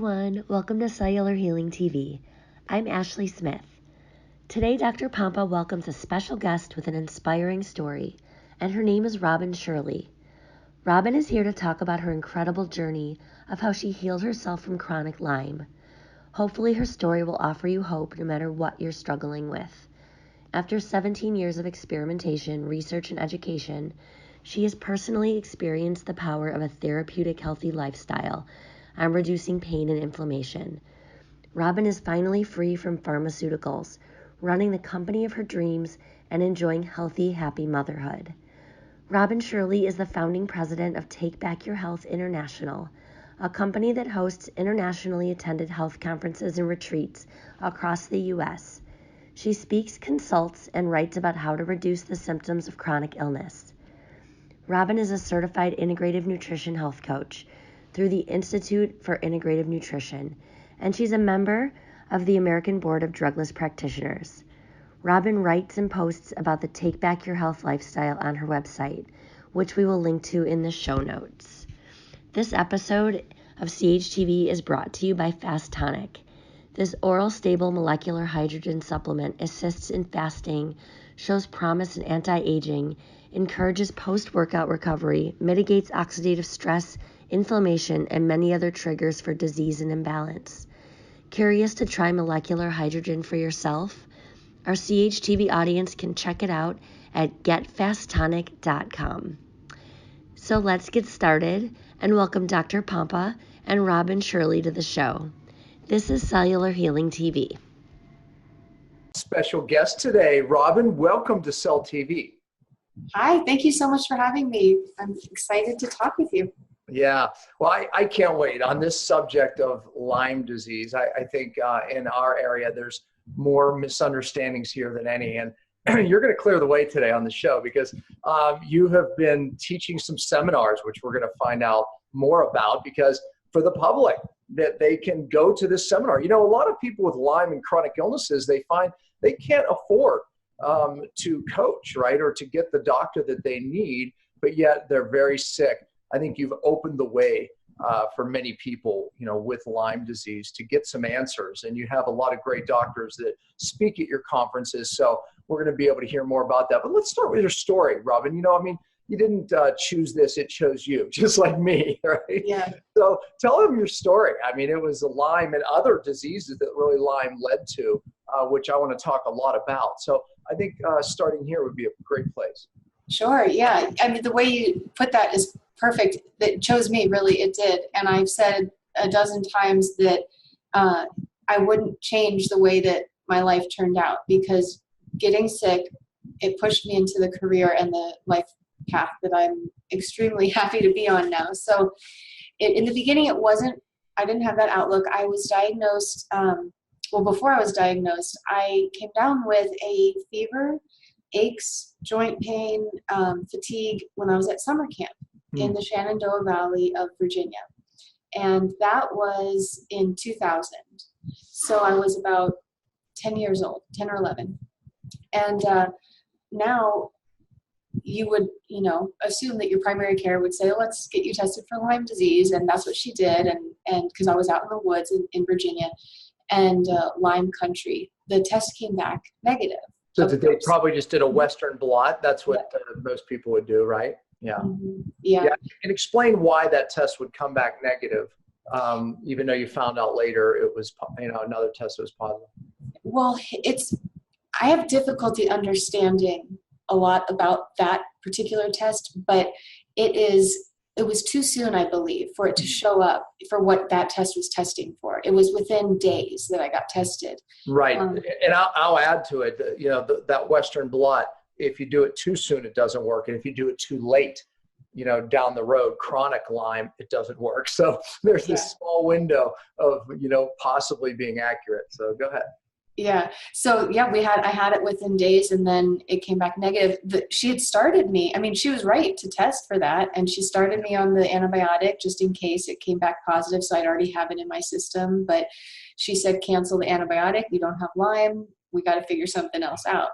everyone, welcome to Cellular Healing TV. I'm Ashley Smith. Today, Dr. Pompa welcomes a special guest with an inspiring story, and her name is Shirley. Robin is here to talk about her incredible journey of how she healed herself from chronic Lyme. Hopefully her story will offer you hope no matter what you're struggling with. After 17 years of experimentation, research, and education, she has personally experienced the power of a therapeutic, healthy lifestyle on reducing pain and inflammation. Robin is finally free from pharmaceuticals, running the company of her dreams and enjoying healthy, happy motherhood. Shirley is the founding president of Take Back Your Health International, a company that hosts internationally attended health conferences and retreats across the U.S. She speaks, consults, and writes about how to reduce the symptoms of chronic illness. Robin is a certified integrative nutrition health coach through the Institute for Integrative Nutrition, and she's a member of the American Board of Drugless Practitioners. Robin writes and posts about the Take Back Your Health lifestyle on her website, which we will link to in the show notes. This episode of CHTV is brought to you by Fast Tonic. This oral stable molecular hydrogen supplement assists in fasting, shows promise in anti-aging, encourages post-workout recovery, mitigates oxidative stress, inflammation, and many other triggers for disease and imbalance. Curious to try molecular hydrogen for yourself? Our CHTV audience can check it out at getfasttonic.com. So let's get started and welcome Dr. Pompa and Shirley to the show. This is Cellular Healing TV. Special guest today, Robin. Welcome to Cell TV. Hi, thank you so much for having me. I'm excited to talk with you. Yeah, well, I can't wait. On this subject of Lyme disease, I think in our area, there's more misunderstandings here than any. And you're going to clear the way today on the show because you have been teaching some seminars, which we're going to find out more about, because for the public, that they can go to this seminar. You know, a lot of people with Lyme and chronic illnesses, they find they can't afford to coach, right, or to get the doctor that they need, but yet they're very sick. I think you've opened the way for many people, you know, with Lyme disease to get some answers. And you have a lot of great doctors that speak at your conferences. So we're going to be able to hear more about that. But let's start with your story, Robin. You know, I mean, you didn't choose this, it chose you, just like me, right? Yeah. So tell them your story. I mean, it was Lyme and other diseases that really Lyme led to, which I want to talk a lot about. So I think starting here would be a great place. Sure, yeah. I mean, the way you put that is perfect. It chose me, really, it did. And I've said a dozen times that I wouldn't change the way that my life turned out, because getting sick, it pushed me into the career and the life path that I'm extremely happy to be on now. So in the beginning, I didn't have that outlook. I was diagnosed, before I was diagnosed, I came down with a fever, aches, joint pain, fatigue when I was at summer camp in the Shenandoah Valley of Virginia. And that was in 2000. So I was about 10 years old, 10 or 11. And now you would, assume that your primary care would say, let's get you tested for Lyme disease. And that's what she did. And because I was out in the woods in Virginia and Lyme country, the test came back negative. So they probably just did a Western blot. That's what most people would do, right? Yeah. Mm-hmm. Yeah. And explain why that test would come back negative, even though you found out later it was, another test that was positive. Well, I have difficulty understanding a lot about that particular test, but it was too soon, I believe, for it to show up for what that test was testing for. It was within days that I got tested. Right. And I'll add to it, that Western blot, if you do it too soon, it doesn't work. And if you do it too late, down the road, chronic Lyme, it doesn't work. So there's this small window of, possibly being accurate. So go ahead. Yeah. So I had it within days, and then it came back negative. She had started me. I mean, she was right to test for that. And she started me on the antibiotic just in case it came back positive. So I'd already have it in my system, but she said, cancel the antibiotic. You don't have Lyme. We got to figure something else out.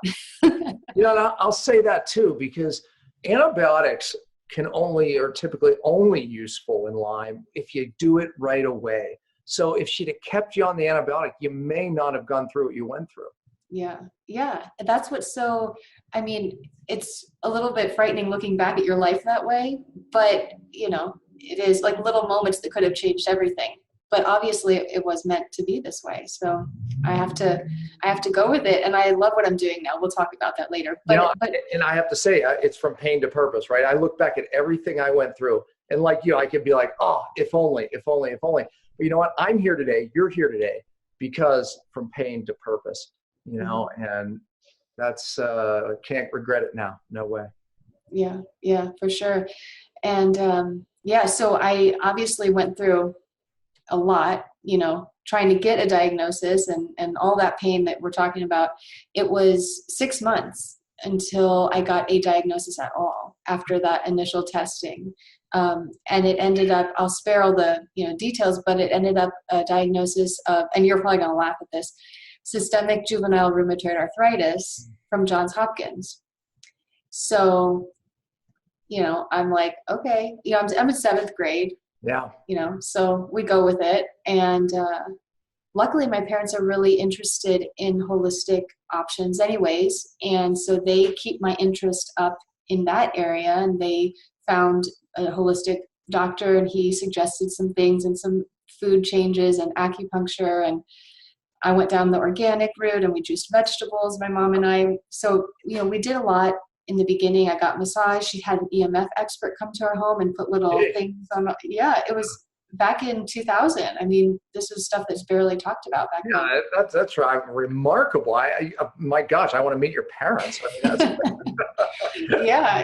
I'll say that too, because antibiotics are typically only useful in Lyme if you do it right away. So if she'd have kept you on the antibiotic, you may not have gone through what you went through. Yeah. Yeah. That's what's so, I mean, it's a little bit frightening looking back at your life that way, but it is like little moments that could have changed everything. But obviously it was meant to be this way. So I have to go with it. And I love what I'm doing now. We'll talk about that later. But and I have to say, it's from pain to purpose, right? I look back at everything I went through, and like you, I could be like, oh, if only, if only, if only. But you know what? I'm here today. You're here today because from pain to purpose, and that's, can't regret it now. No way. Yeah. Yeah, for sure. And, so I obviously went through a lot, trying to get a diagnosis and all that pain that we're talking about. It was 6 months until I got a diagnosis at all after that initial testing. And it ended up, I'll spare all the details, but it ended up a diagnosis of, and you're probably going to laugh at this, systemic juvenile rheumatoid arthritis from Johns Hopkins. So, I'm like, okay, I'm in 7th grade. Yeah. So we go with it. And luckily my parents are really interested in holistic options anyways. And so they keep my interest up in that area. And they found a holistic doctor, and he suggested some things and some food changes and acupuncture. And I went down the organic route, and we juiced vegetables, my mom and I. So, we did a lot. In the beginning, I got massage. She had an EMF expert come to our home and put little things on. Yeah, it was back in 2000. I mean, this is stuff that's barely talked about back then. Yeah, that's right. Remarkable. My gosh, I want to meet your parents. I mean, that's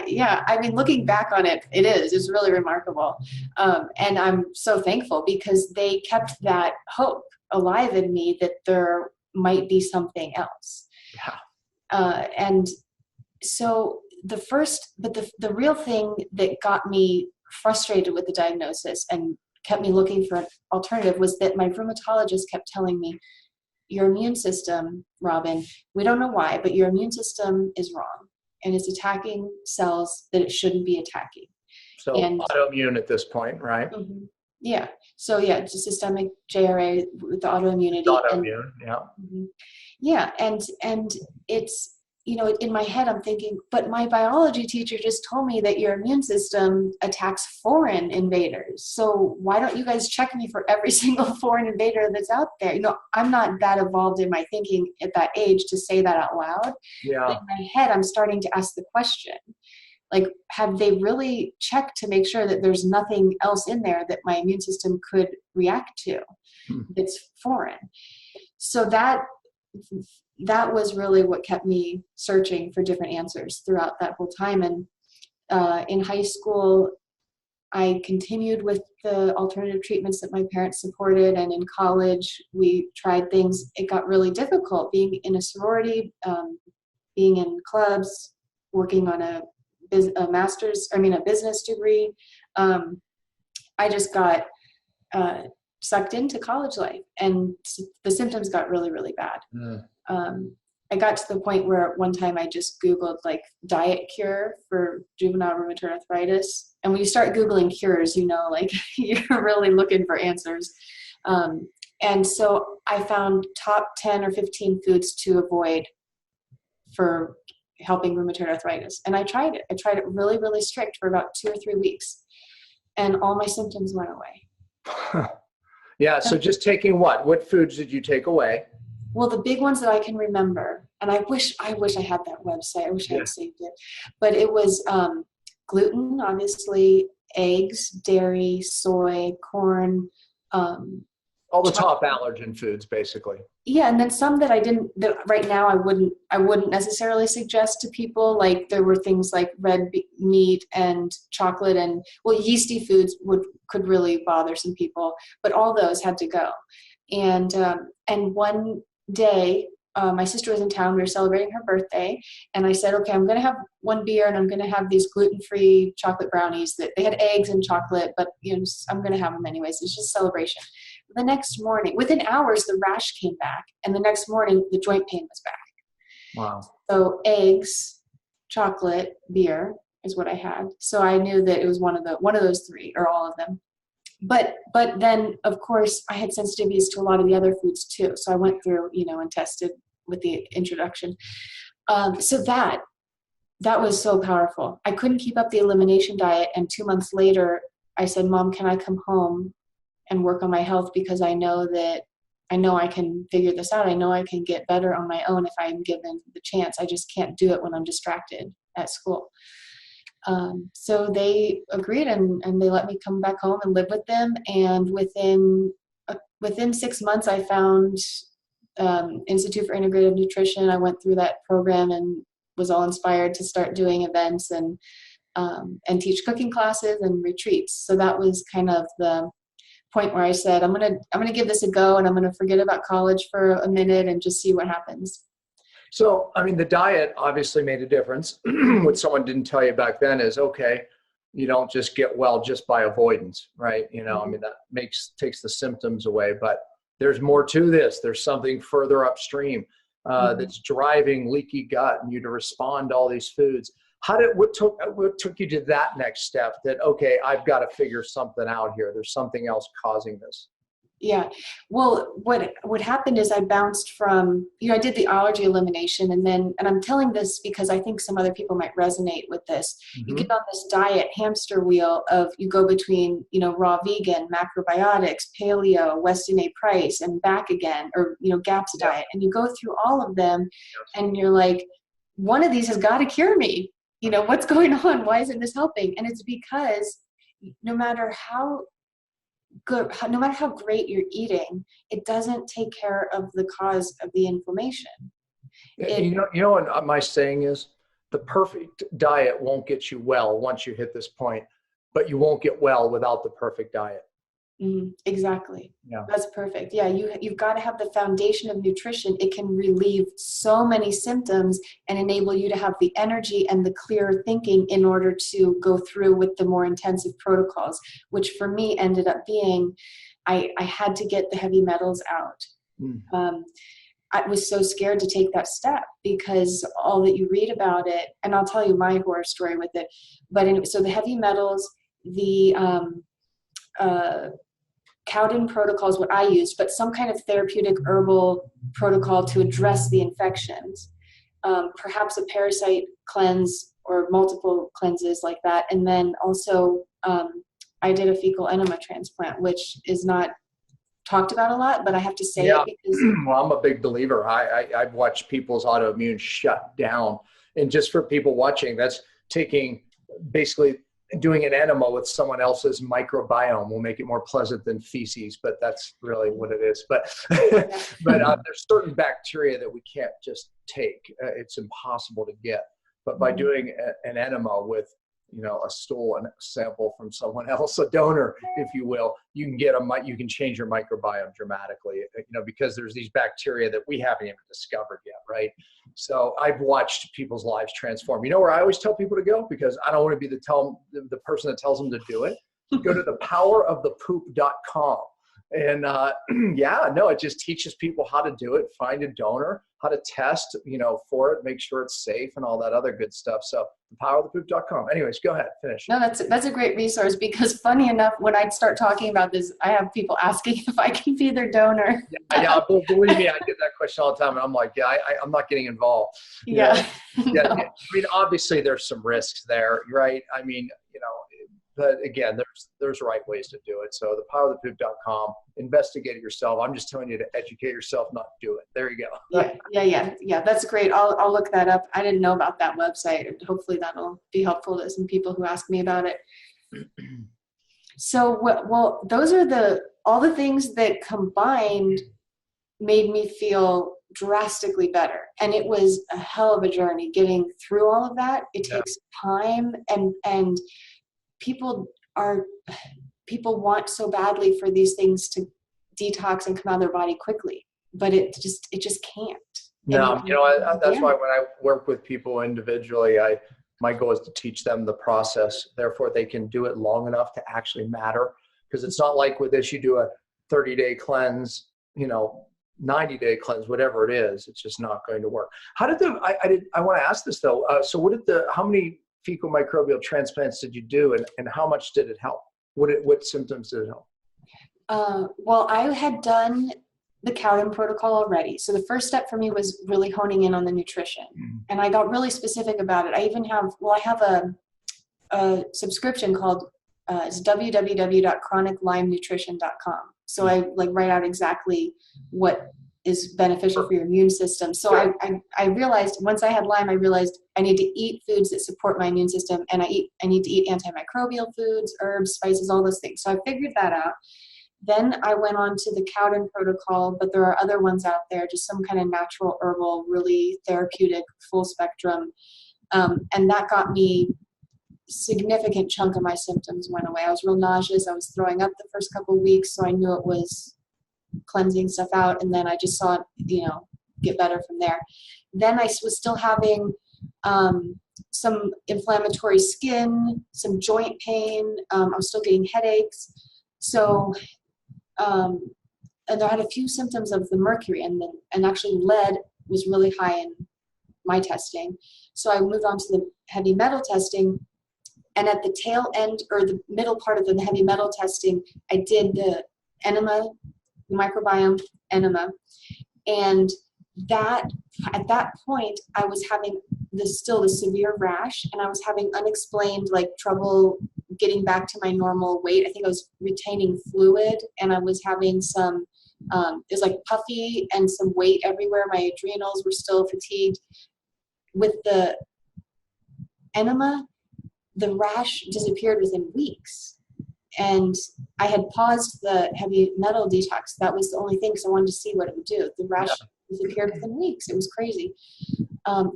Yeah. I mean, looking back on it, it's really remarkable. And I'm so thankful because they kept that hope alive in me that there might be something else. Yeah. And so the real thing that got me frustrated with the diagnosis and kept me looking for an alternative was that my rheumatologist kept telling me, your immune system, Robin, we don't know why, but your immune system is wrong and it's attacking cells that it shouldn't be attacking. So autoimmune at this point, right? Mm-hmm. Yeah. So it's a systemic JRA with the autoimmunity. Autoimmune, yeah. Mm-hmm. Yeah. And it's, in my head, I'm thinking, but my biology teacher just told me that your immune system attacks foreign invaders. So why don't you guys check me for every single foreign invader that's out there? I'm not that evolved in my thinking at that age to say that out loud. Yeah. But in my head, I'm starting to ask the question, like, have they really checked to make sure that there's nothing else in there that my immune system could react to that's foreign? So that was really what kept me searching for different answers throughout that whole time. And in high school, I continued with the alternative treatments that my parents supported. And in college, we tried things. It got really difficult being in a sorority, being in clubs, working on a business degree. I just got sucked into college life, and the symptoms got really, really bad. I got to the point where one time I just Googled like diet cure for juvenile rheumatoid arthritis. And when you start Googling cures, like you're really looking for answers. And so I found top 10 or 15 foods to avoid for helping rheumatoid arthritis. And I tried it. I tried it really, really strict for about 2 or 3 weeks. And all my symptoms went away. Yeah. So just taking what foods did you take away? Well, the big ones that I can remember, and I wish I had that website. I wish I had saved it. But it was gluten, obviously, eggs, dairy, soy, corn. All the top allergen foods, basically. Yeah, and then some that that right now I wouldn't necessarily suggest to people. Like there were things like red meat and chocolate and yeasty foods could really bother some people. But all those had to go. And one day, my sister was in town. We were celebrating her birthday, and I said, "Okay, I'm going to have one beer, and I'm going to have these gluten-free chocolate brownies that they had eggs and chocolate, but I'm going to have them anyways. It's just a celebration." The next morning, within hours, the rash came back, and the next morning, the joint pain was back. Wow! So eggs, chocolate, beer is what I had. So I knew that it was one of those three, or all of them. but then of course I had sensitivities to a lot of the other foods too. So I went through, and tested with the introduction. So that was so powerful. I couldn't keep up the elimination diet. And 2 months later, I said, Mom, can I come home and work on my health? Because I know I can figure this out. I know I can get better on my own if I'm given the chance. I just can't do it when I'm distracted at school. So they agreed, and they let me come back home and live with them. And within 6 months, I found Institute for Integrative Nutrition. I went through that program and was all inspired to start doing events and teach cooking classes and retreats. So that was kind of the point where I said, I'm gonna give this a go, and I'm gonna forget about college for a minute and just see what happens. So, I mean, the diet obviously made a difference. What someone didn't tell you back then is, okay, you don't just get well just by avoidance, right? I mean, that takes the symptoms away, but there's more to this. There's something further upstream that's driving leaky gut and you to respond to all these foods. What took you to that next step that, okay, I've got to figure something out here. There's something else causing this. Yeah. Well, what happened is I bounced from, I did the allergy elimination, and I'm telling this because I think some other people might resonate with this. You get on this diet hamster wheel of, you go between, raw vegan, macrobiotics, paleo, Weston A. Price, and back again, or, GAPS diet. And you go through all of them and you're like, one of these has got to cure me. What's going on? Why isn't this helping? And it's because no matter how great you're eating, it doesn't take care of the cause of the inflammation. What my saying is, the perfect diet won't get you well once you hit this point, but you won't get well without the perfect diet. Exactly. Yeah. That's perfect. Yeah. You've got to have the foundation of nutrition. It can relieve so many symptoms and enable you to have the energy and the clear thinking in order to go through with the more intensive protocols, which for me ended up being, I had to get the heavy metals out. I was so scared to take that step because all that you read about it, and I'll tell you my horror story with it, but anyway, so the heavy metals, the, Cowden protocol is what I used, but some kind of therapeutic herbal protocol to address the infections, perhaps a parasite cleanse or multiple cleanses like that. And then also I did a fecal enema transplant, which is not talked about a lot, but I have to say it because... Well, I'm a big believer. I've watched people's autoimmune shut down. And just for people watching, that's basically doing an enema with someone else's microbiome will make it more pleasant than feces, but that's really what it is. But there's certain bacteria that we can't just take. It's impossible to get. But by doing an enema with, a stool and a sample from someone else, a donor, if you will, you can change your microbiome dramatically, because there's these bacteria that we haven't even discovered yet, right? So I've watched people's lives transform. You know where I always tell people to go? Because I don't want to be the person that tells them to do it. Go to thepowerofthepoop.com. And it just teaches people how to do it, find a donor, how to test, for it, make sure it's safe and all that other good stuff. So thepowerofthepoop.com. Anyways, go ahead, finish. No, that's a great resource because funny enough, when I start talking about this, I have people asking if I can be their donor. Yeah, believe me, I get that question all the time. And I'm like, I'm not getting involved. Yeah. No. I mean, obviously there's some risks there, right? I mean, but again, there's right ways to do it. So thepowerofthepoop.com, investigate it yourself. I'm just telling you to educate yourself, not do it. There you go. Yeah. That's great. I'll look that up. I didn't know about that website. Hopefully that'll be helpful to some people who ask me about it. So, well, those are all the things that combined made me feel drastically better. And it was a hell of a journey getting through all of that. It takes time and people want so badly for these things to detox and come out of their body quickly, but it just can't. No, that's why when I work with people individually, my goal is to teach them the process. Therefore, they can do it long enough to actually matter. Because it's not like with this, you do a 30-day cleanse, 90-day cleanse, whatever it is, it's just not going to work. How did I want to ask this though. So how many fecal microbial transplants did you do and how much did it help? What symptoms did it help? Well, I had done the Cowden protocol already. So the first step for me was really honing in on the nutrition. And I got really specific about it. I even have, I have a subscription called, it's www.chroniclymenutrition.com. So I write out exactly what is beneficial for your immune system. So I realized once I had Lyme, I realized I need to eat foods that support my immune system, and I need to eat antimicrobial foods, herbs, spices, all those things. So I figured that out. Then I went on to the Cowden protocol, but there are other ones out there, just some kind of natural herbal, really therapeutic, full spectrum. And that got me significant chunk of my symptoms went away. I was real nauseous. I was throwing up the first couple of weeks, so I knew it was cleansing stuff out, and then I just saw it, get better from there. Then I was still having some inflammatory skin, some joint pain. I was still getting headaches. So, and I had a few symptoms of the mercury, and actually lead was really high in my testing. So I moved on to the heavy metal testing. And at the tail end, or the middle part of the heavy metal testing, I did the enema, the microbiome enema. And that, at that point, I was having the severe rash, and I was having unexplained trouble getting back to my normal weight. I think I was retaining fluid, and I was having some, it was puffy and some weight everywhere. My adrenals were still fatigued. With the enema, the rash disappeared within weeks. And I had paused the heavy metal detox. That was the only thing, because I wanted to see what it would do. The rash disappeared within weeks. It was crazy.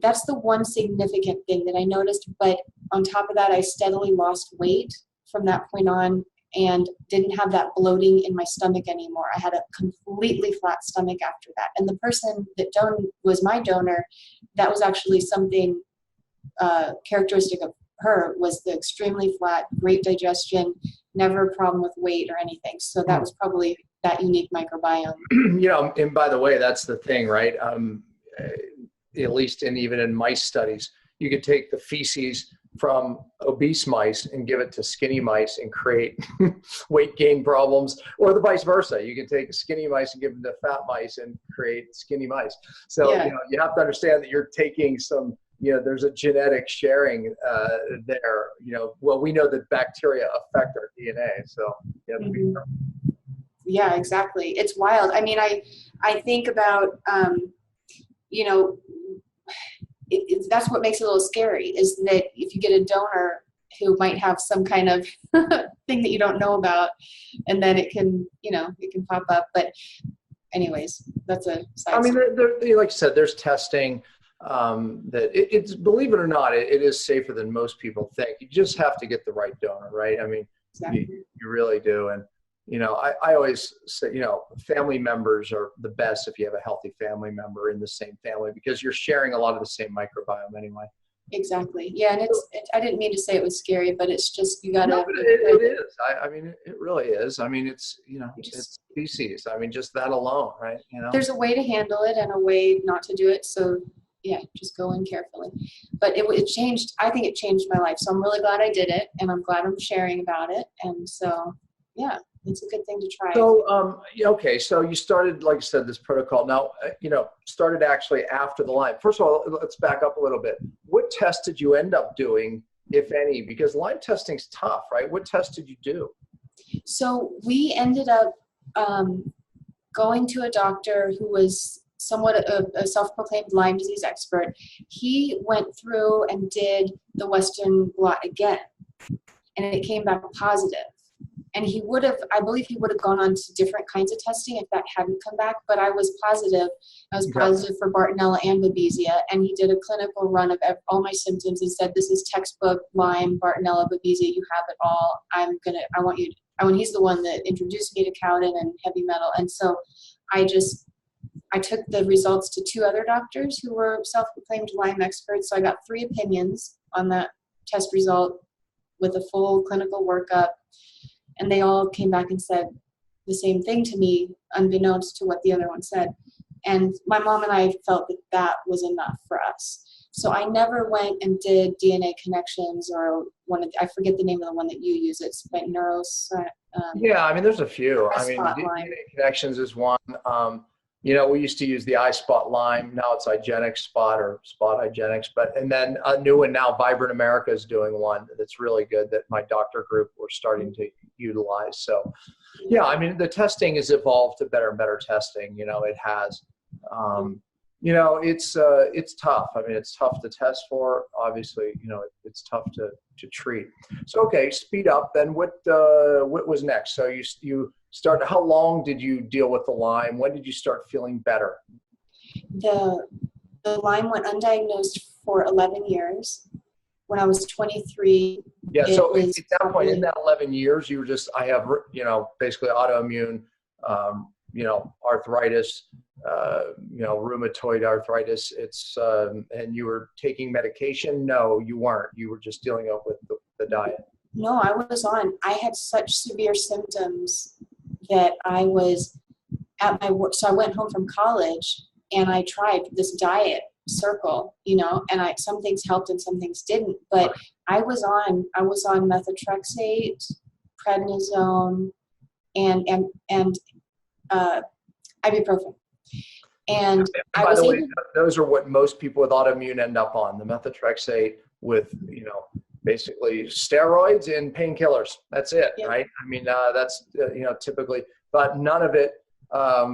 That's the one significant thing that I noticed. But on top of that, I steadily lost weight from that point on, and didn't have that bloating in my stomach anymore. I had a completely flat stomach after that. And the person that was my donor, that was actually something characteristic of her, was the extremely flat, great digestion, never a problem with weight or anything. So that was probably that unique microbiome. And by the way, that's the thing, right? At least even in mice studies, you could take the feces from obese mice and give it to skinny mice and create weight gain problems, or the vice versa. You can take skinny mice and give them to fat mice and create skinny mice. So, you have to understand that you're taking some, there's a genetic sharing there. Well, we know that bacteria affect our DNA, so you have to be careful. Yeah, exactly. It's wild. I mean, I think about, that's what makes it a little scary, is that if you get a donor who might have some kind of thing that you don't know about, and then it can pop up. But anyways, that's a side story. Like you said, there's testing that it's, believe it or not, it is safer than most people think. You just have to get the right donor, right? I mean, exactly. You really do. And, I always say, family members are the best if you have a healthy family member in the same family, because you're sharing a lot of the same microbiome anyway. Exactly. Yeah. And I didn't mean to say it was scary, but it's just, you got to. No, it is. It really is. It's, it's species. Just that alone, right? There's a way to handle it and a way not to do it. So yeah, just go in carefully. But it changed. I think it changed my life. So I'm really glad I did it, and I'm glad I'm sharing about it. And so, yeah. It's a good thing to try. So, okay. So you started, like I said, this protocol. Now, started actually after the Lyme. First of all, let's back up a little bit. What test did you end up doing, if any? Because Lyme testing's tough, right? What test did you do? So we ended up going to a doctor who was somewhat a self-proclaimed Lyme disease expert. He went through and did the Western blot again, and it came back positive. And I believe he would have gone on to different kinds of testing if that hadn't come back, but I was positive. I was positive for Bartonella and Babesia, and he did a clinical run of all my symptoms and said, this is textbook Lyme, Bartonella, Babesia, you have it all. He's the one that introduced me to Cowden and heavy metal. And so I took the results to two other doctors who were self-proclaimed Lyme experts. So I got 3 opinions on that test result with a full clinical workup. And they all came back and said the same thing to me, unbeknownst to what the other one said. And my mom and I felt that was enough for us. So I never went and did DNA connections or I forget the name of the one that you use. It's like Yeah, I mean, there's a few. I mean, spot Lyme. DNA Connections is one. We used to use the iSpot Lyme. Now it's IGenics Spot or Spot IGenics. And then a new one now, Vibrant America is doing one that's really good that my doctor group we're starting to utilize. So, yeah, I mean, the testing has evolved to better and better testing. It has. It's tough. I mean, it's tough to test for. Obviously, it's tough to treat. So, okay, speed up. Then what was next? So you started. How long did you deal with the Lyme? When did you start feeling better? The Lyme went undiagnosed for 11 years. When I was 23. Yeah. So at that point, in that 11 years, you were just, I have, basically autoimmune, arthritis, rheumatoid arthritis. And you were taking medication? No, you weren't. You were just dealing with the diet. No, I had such severe symptoms that I was at my work. So I went home from college and I tried this diet circle, and some things helped and some things didn't, but I was on methotrexate, prednisone, and ibuprofen. And by the way, those are what most people with autoimmune end up on, the methotrexate with, basically steroids and painkillers. That's it, yeah. Right? I mean, that's, typically, but none of it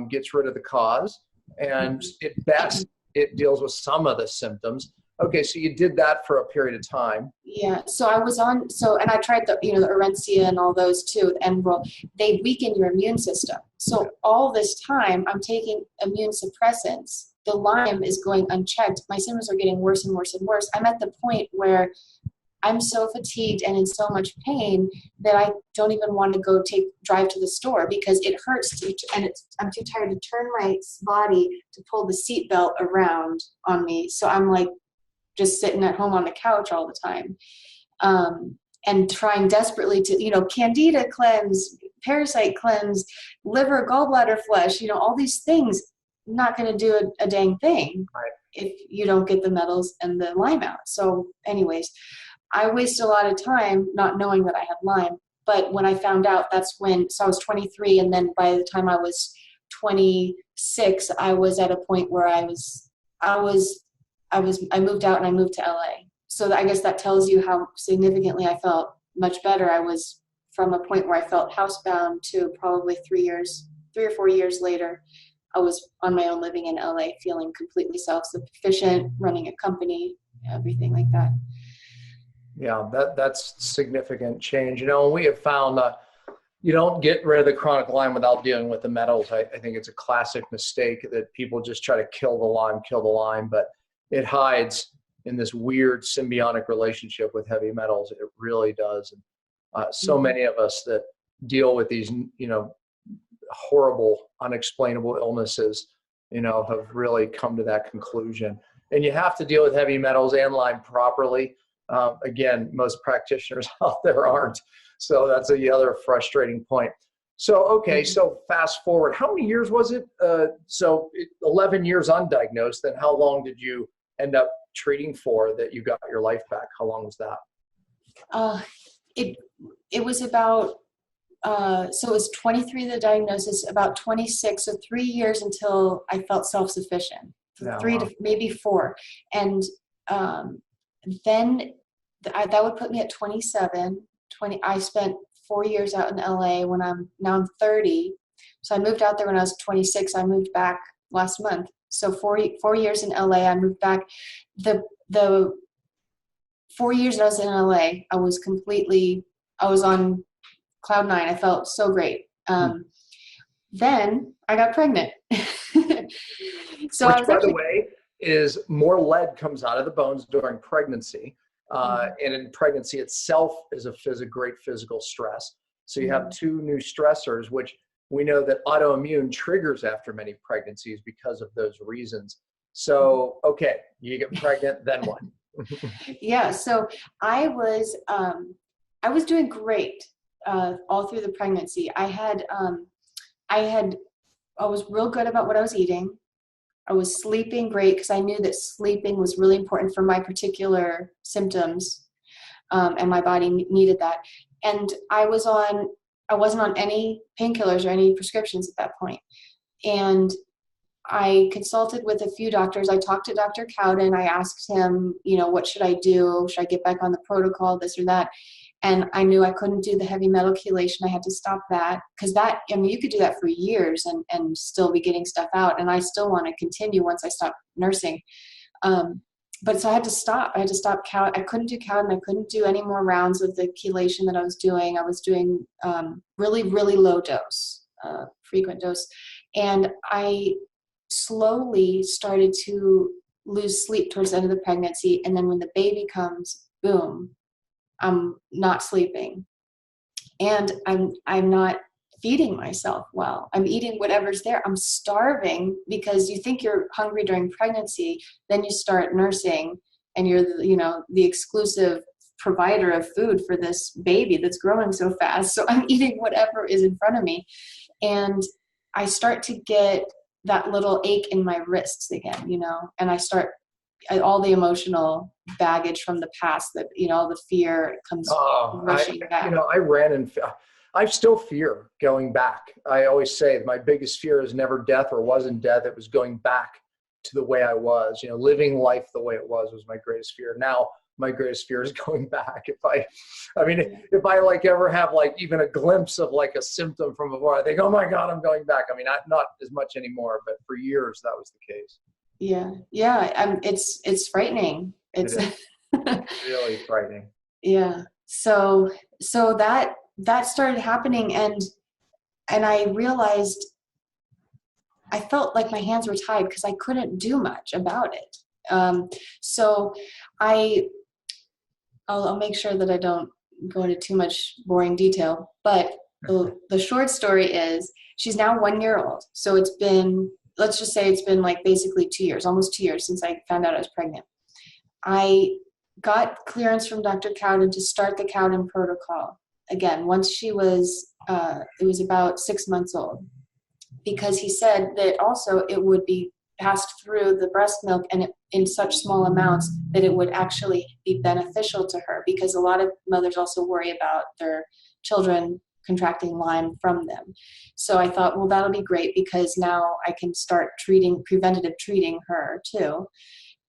gets rid of the cause. And at best, it deals with some of the symptoms. Okay, so you did that for a period of time. Yeah, so I was and I tried the Orencia and all those too, Enbrel. They weaken your immune system. So all this time, I'm taking immune suppressants. The Lyme is going unchecked. My symptoms are getting worse and worse and worse. I'm at the point where I'm so fatigued and in so much pain that I don't even want to drive to the store because it hurts I'm too tired to turn my body to pull the seatbelt around on me. So I'm like just sitting at home on the couch all the time, and trying desperately to, candida cleanse, parasite cleanse, liver, gallbladder flush, all these things, not going to do a dang thing if you don't get the metals and the Lyme out. So anyways, I wasted a lot of time not knowing that I had Lyme. But when I found out, so I was 23. And then by the time I was 26, I was at a point where I moved out and I moved to LA. So I guess that tells you how significantly I felt much better. I was from a point where I felt housebound to probably 3 or 4 years later, I was on my own living in LA, feeling completely self-sufficient, running a company, everything like that. Yeah, that's significant change. We have found you don't get rid of the chronic Lyme without dealing with the metals. I think it's a classic mistake that people just try to kill the Lyme, but it hides in this weird symbiotic relationship with heavy metals. It really does. And so many of us that deal with these, horrible, unexplainable illnesses, have really come to that conclusion. And you have to deal with heavy metals and Lyme properly. Again, most practitioners out there aren't. So that's the other frustrating point. So, okay, so fast forward. How many years was it? 11 years undiagnosed. Then how long did you end up treating for that you got your life back? How long was that? It was about, so it was 23, the diagnosis, about 26, so 3 years until I felt self-sufficient. Yeah, 3 to maybe 4. And then that would put me at 27. I spent 4 years out in LA when I'm 30. So I moved out there when I was 26. I moved back last month. So 4 years in LA, I moved back. The 4 years that I was in LA, I was on cloud 9. I felt so great. Then I got pregnant. Which, by the way, is more lead comes out of the bones during pregnancy. And in pregnancy itself is a great physical stress. So you have two new stressors, which we know that autoimmune triggers after many pregnancies because of those reasons. So, okay, you get pregnant, then what? Yeah, so I was doing great all through the pregnancy. I was real good about what I was eating. I was sleeping great because I knew that sleeping was really important for my particular symptoms, and my body needed that. And I was I wasn't on any painkillers or any prescriptions at that point. And I consulted with a few doctors. I talked to Dr. Cowden. I asked him, what should I do? Should I get back on the protocol, this or that? And I knew I couldn't do the heavy metal chelation. I had to stop that, because you could do that for years and still be getting stuff out. And I still want to continue once I stop nursing. But so I had to stop. I couldn't do Cowden. I couldn't do any more rounds of the chelation that I was doing. I was doing really, really low dose, frequent dose. And I slowly started to lose sleep towards the end of the pregnancy. And then when the baby comes, boom, I'm not sleeping. And I'm not feeding myself well. I'm eating whatever's there. I'm starving, because you think you're hungry during pregnancy, then you start nursing and you're the exclusive provider of food for this baby that's growing so fast. So I'm eating whatever is in front of me. And I start to get that little ache in my wrists again, and I start all the emotional baggage from the past, that, all the fear comes rushing back. I still fear going back. I always say my biggest fear is never death, or wasn't death. It was going back to the way I was, living life the way it was my greatest fear. Now my greatest fear is going back. If I ever have even a glimpse of a symptom from before, I think, oh my God, I'm going back. Not as much anymore, but for years that was the case. Yeah. It's frightening. It's really frightening. Yeah. So that started happening, and I realized I felt like my hands were tied because I couldn't do much about it. So I'll make sure that I don't go into too much boring detail, but the short story is she's now 1 year old. So let's just say it's been basically 2 years, almost 2 years since I found out I was pregnant. I got clearance from Dr. Cowden to start the Cowden protocol again once she was it was about 6 months old, because he said that also it would be passed through the breast milk and in such small amounts that it would actually be beneficial to her, because a lot of mothers also worry about their children contracting Lyme from them. So I thought, well, that'll be great, because now I can start preventative treating her too.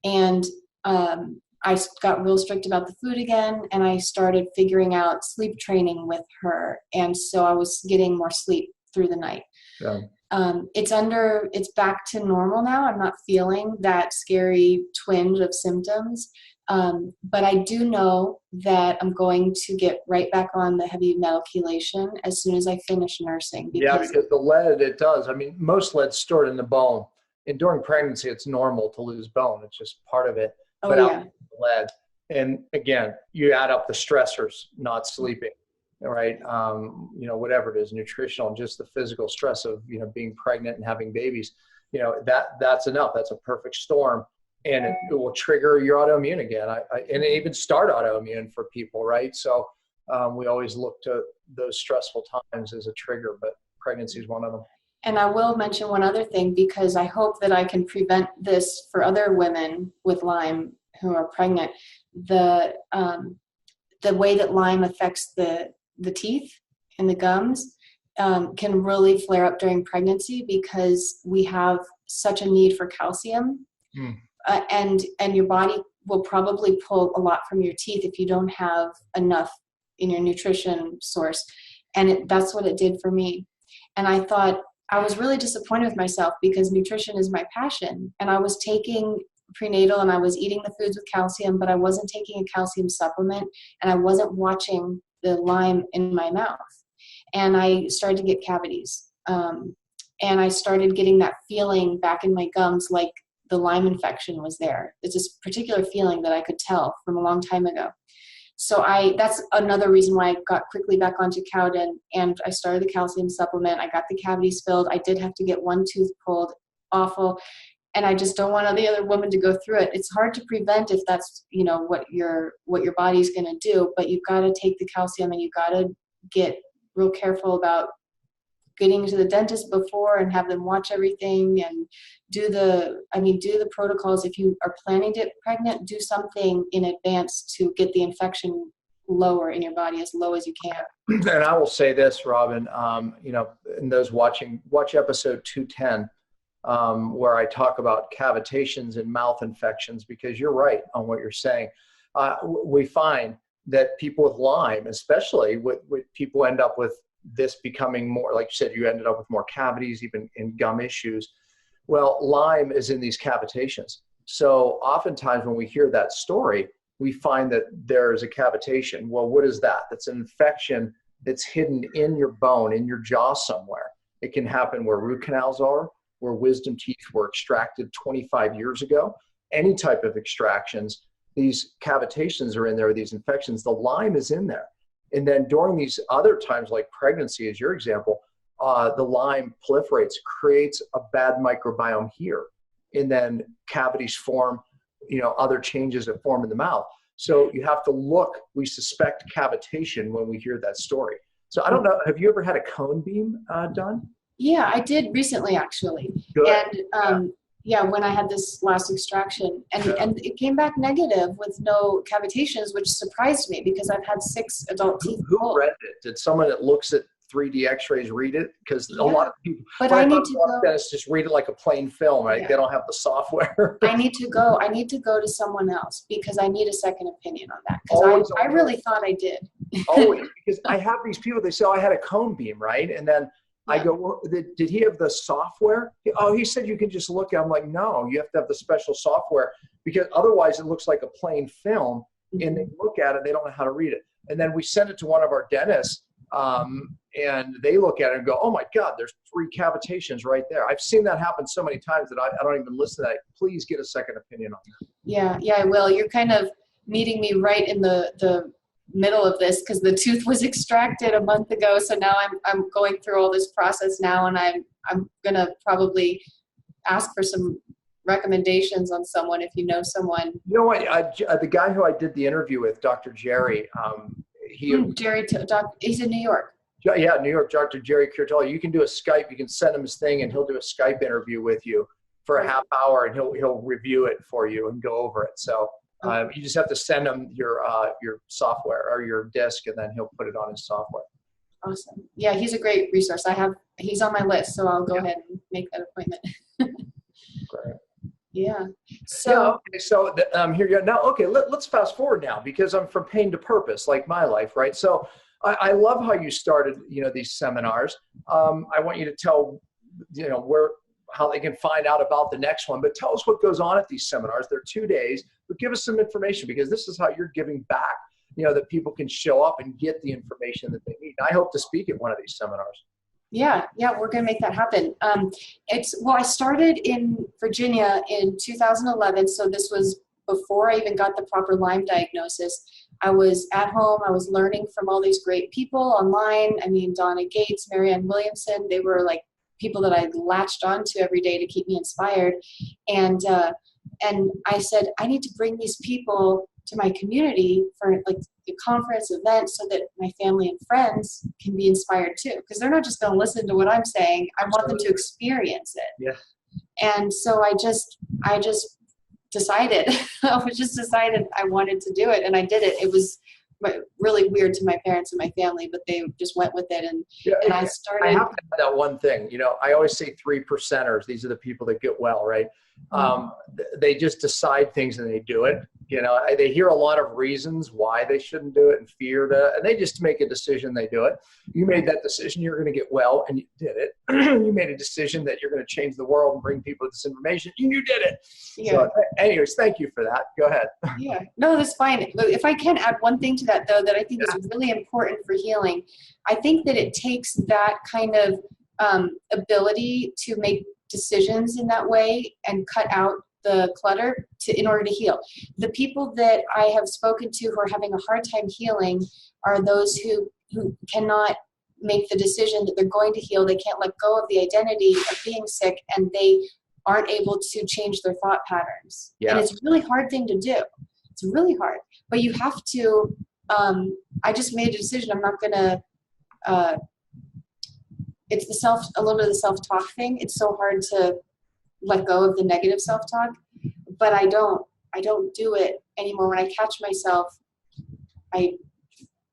And I got real strict about the food again, and I started figuring out sleep training with her. And so I was getting more sleep through the night. Yeah. It's back to normal now. I'm not feeling that scary twinge of symptoms. But I do know that I'm going to get right back on the heavy metal chelation as soon as I finish nursing. Because the lead, it does. Most lead's stored in the bone. And during pregnancy, it's normal to lose bone. It's just part of it. But yeah. Lead. And again, you add up the stressors, not sleeping, right? Whatever it is, nutritional, just the physical stress of, being pregnant and having babies, that's enough. That's a perfect storm. And it will trigger your autoimmune again. And it even start autoimmune for people, right? So we always look to those stressful times as a trigger, but pregnancy is one of them. And I will mention one other thing, because I hope that I can prevent this for other women with Lyme who are pregnant. The way that Lyme affects the teeth and the gums can really flare up during pregnancy, because we have such a need for calcium. And your body will probably pull a lot from your teeth if you don't have enough in your nutrition source. And that's what it did for me. And I thought, I was really disappointed with myself, because nutrition is my passion. And I was taking prenatal and I was eating the foods with calcium, but I wasn't taking a calcium supplement, and I wasn't watching the Lyme in my mouth. And I started to get cavities. And I started getting that feeling back in my gums, like the Lyme infection was there. It's this particular feeling that I could tell from a long time ago. So that's another reason why I got quickly back onto Cowden, and I started the calcium supplement. I got the cavities filled. I did have to get one tooth pulled, awful. And I just don't want the other woman to go through it. It's hard to prevent if that's, what your body's going to do, but you've got to take the calcium, and you've got to get real careful about getting to the dentist before and have them watch everything and do the protocols. If you are planning to get pregnant, do something in advance to get the infection lower in your body, as low as you can. And I will say this, Robin, in those watch episode 210, where I talk about cavitations and mouth infections, because you're right on what you're saying. We find that people with Lyme, especially with people end up with this becoming more, like you said, you ended up with more cavities, even in gum issues. Well, Lyme is in these cavitations. So oftentimes when we hear that story, we find that there is a cavitation. Well, what is that? That's an infection that's hidden in your bone, in your jaw somewhere. It can happen where root canals are, where wisdom teeth were extracted 25 years ago. Any type of extractions, these cavitations are in there, these infections. The Lyme is in there. And then during these other times, like pregnancy, as your example, the Lyme proliferates, creates a bad microbiome here. And then cavities form, other changes that form in the mouth. So you have to look, we suspect cavitation when we hear that story. So I don't know, have you ever had a cone beam done? Yeah, I did recently, actually. Good. And when I had this last extraction, and it came back negative with no cavitations, which surprised me because I've had 6 adult teeth. Who read it? Did someone that looks at 3D x-rays read it? Because a lot of people, but I need to go, dentists just read it like a plain film, right? Yeah. They don't have the software. I need to go to someone else because I need a second opinion on that. Because I really thought I did. Always, because I have these people, they say, I had a cone beam, right? And then I go, well, did he have the software? He said you can just look at it. I'm like, no, you have to have the special software because otherwise it looks like a plain film and they look at it, they don't know how to read it. And then we send it to one of our dentists and they look at it and go, oh my God, there's 3 cavitations right there. I've seen that happen so many times that I don't even listen to that. Please get a second opinion on that. Yeah, I will. You're kind of meeting me right in the middle of this because the tooth was extracted a month ago. So now I'm going through all this process now, and I'm going to probably ask for some recommendations on someone if you know someone. You know what? The guy who I did the interview with, Dr. Jerry, he's in New York. Yeah, New York, Dr. Jerry Curtelli. You can do a Skype. You can send him his thing, and he'll do a Skype interview with you for a half hour, and he'll review it for you and go over it. So you just have to send him your software or your disc, and then he'll put it on his software. Awesome. Yeah, he's a great resource. He's on my list, so I'll go ahead and make that appointment. Great. Yeah. So here you go. Now, okay, let's fast forward now because I'm from pain to purpose, like my life, right? So I love how you started, these seminars. I want you to tell, how they can find out about the next one, but tell us what goes on at these seminars. They're 2 days, but give us some information because this is how you're giving back, that people can show up and get the information that they need. I hope to speak at one of these seminars. Yeah, we're going to make that happen. I started in Virginia in 2011, so this was before I even got the proper Lyme diagnosis. I was at home. I was learning from all these great people online. I mean, Donna Gates, Marianne Williamson, they were like people that I latched onto every day to keep me inspired. And I said, I need to bring these people to my community for like the conference event so that my family and friends can be inspired too. Because they're not just going to listen to what I'm saying. I want them to experience it. Yeah. And so I just decided, I wanted to do it, and I did it. It was really weird to my parents and my family, but they just went with it. And I started. I have to add that one thing. I always say 3%ers. These are the people that get well, right? They just decide things and they do it. They hear a lot of reasons why they shouldn't do it and and they just make a decision, they do it. You made that decision, you're going to get well, and you did it. You made a decision that you're going to change the world and bring people this information, and you did it. Yeah. So anyways, thank you for that. Go ahead. Yeah, no, that's fine. But if I can add one thing to that, though, that I think is really important for healing, I think that it takes that kind of ability to make decisions in that way and cut out the clutter in order to heal. The people that I have spoken to who are having a hard time healing are those who cannot make the decision that they're going to heal. They can't let go of the identity of being sick, and they aren't able to change their thought patterns. Yeah. And it's a really hard thing to do. It's really hard. But you have to, I just made a decision. I'm not going to, it's a little bit of the self-talk thing. It's so hard to let go of the negative self-talk, but I don't do it anymore. When I catch myself, I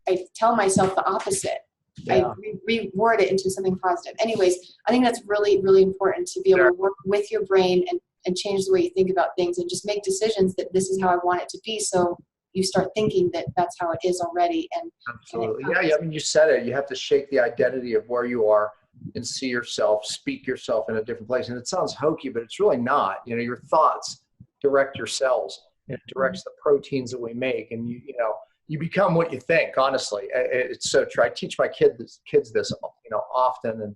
I tell myself the opposite. Yeah. I reword it into something positive. Anyways, I think that's really, really important to be able to work with your brain and change the way you think about things and just make decisions that this is how I want it to be. So you start thinking that that's how it is already. And Absolutely. Yeah. I mean, you said it. You have to shake the identity of where you are and see yourself, speak yourself in a different place. And it sounds hokey, but it's really not. Your thoughts direct your cells. It directs the proteins that we make. And you become what you think, honestly. It's so true. I teach my kids this, often. And,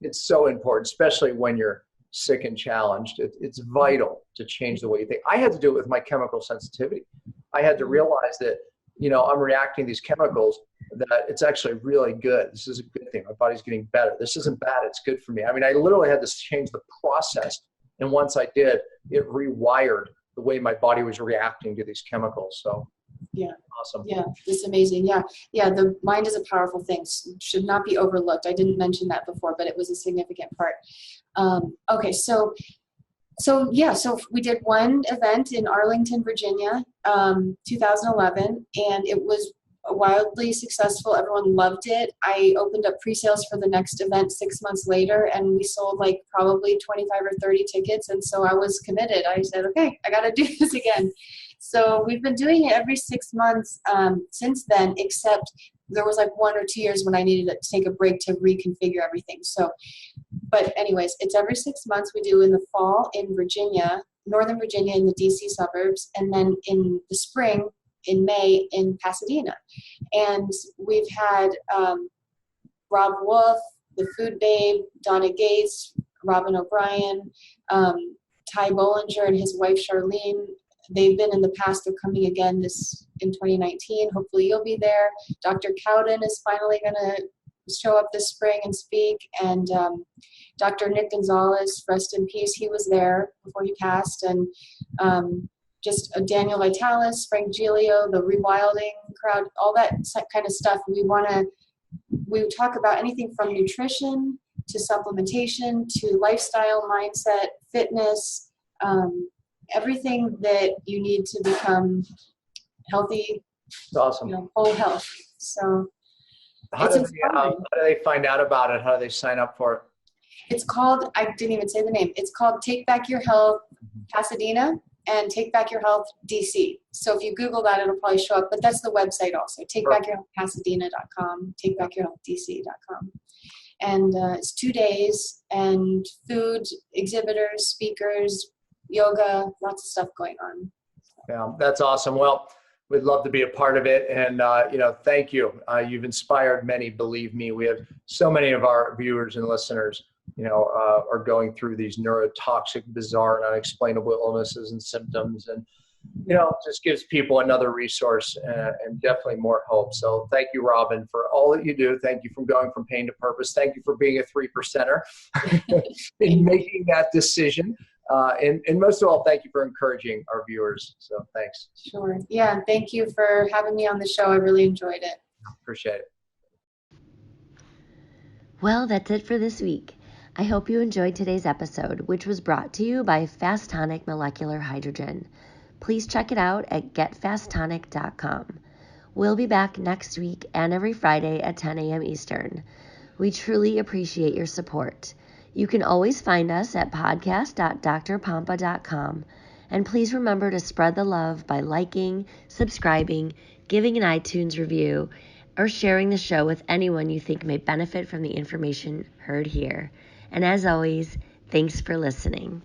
it's so important, especially when you're sick and challenged. It's vital to change the way you think. I had to do it with my chemical sensitivity. I had to realize that, I'm reacting to these chemicals, that it's actually really good. This is a good thing. My body's getting better. This isn't bad. It's good for me. I mean, I literally had to change the process. And once I did, it rewired the way my body was reacting to these chemicals. So yeah. Awesome. Yeah, it's amazing. Yeah. The mind is a powerful thing. Should not be overlooked. I didn't mention that before, but it was a significant part. Okay, so we did one event in Arlington, Virginia, 2011, and it was wildly successful. Everyone loved it. I opened up pre-sales for the next event 6 months later, and we sold like probably 25 or 30 tickets. And so I was committed. I said, okay, I got to do this again. So we've been doing it every 6 months since then, except there was like 1 or 2 years when I needed to take a break to reconfigure everything. So, but anyways, it's every 6 months. We do in the fall in Virginia, Northern Virginia in the DC suburbs, and then in the spring in May in Pasadena. And we've had Rob Wolf, the Food Babe, Donna Gates, Robin O'Brien, Ty Bollinger and his wife Charlene. They've been in the past. They're coming again in 2019. Hopefully you'll be there. Dr. Cowden is finally going to show up this spring and speak. And Dr. Nick Gonzalez, rest in peace, he was there before he passed. And just Daniel Vitalis, Frank Giglio, the Rewilding crowd, all that kind of stuff. We talk about anything from nutrition to supplementation to lifestyle, mindset, fitness, everything that you need to become healthy. It's awesome. Whole health. So how do they find out about it? How do they sign up for it? It's called, I didn't even say the name. It's called Take Back Your Health Pasadena and Take Back Your Health DC. So if you Google that, it'll probably show up. But that's the website also, takebackyourhealthpasadena.com, takebackyourhealthdc.com. And it's 2 days and food, exhibitors, speakers, yoga, lots of stuff going on. Yeah, that's awesome. Well, we'd love to be a part of it. And, thank you. You've inspired many, believe me. We have so many of our viewers and listeners, are going through these neurotoxic, bizarre, and unexplainable illnesses and symptoms. And, it just gives people another resource and definitely more hope. So thank you, Robin, for all that you do. Thank you for going from pain to purpose. Thank you for being a 3%er in making that decision. And most of all, thank you for encouraging our viewers. So thanks. Sure. Yeah. Thank you for having me on the show. I really enjoyed it. Appreciate it. Well, that's it for this week. I hope you enjoyed today's episode, which was brought to you by Fast Tonic Molecular Hydrogen. Please check it out at getfasttonic.com. We'll be back next week and every Friday at 10 a.m. Eastern. We truly appreciate your support. You can always find us at podcast.drpompa.com. And please remember to spread the love by liking, subscribing, giving an iTunes review, or sharing the show with anyone you think may benefit from the information heard here. And as always, thanks for listening.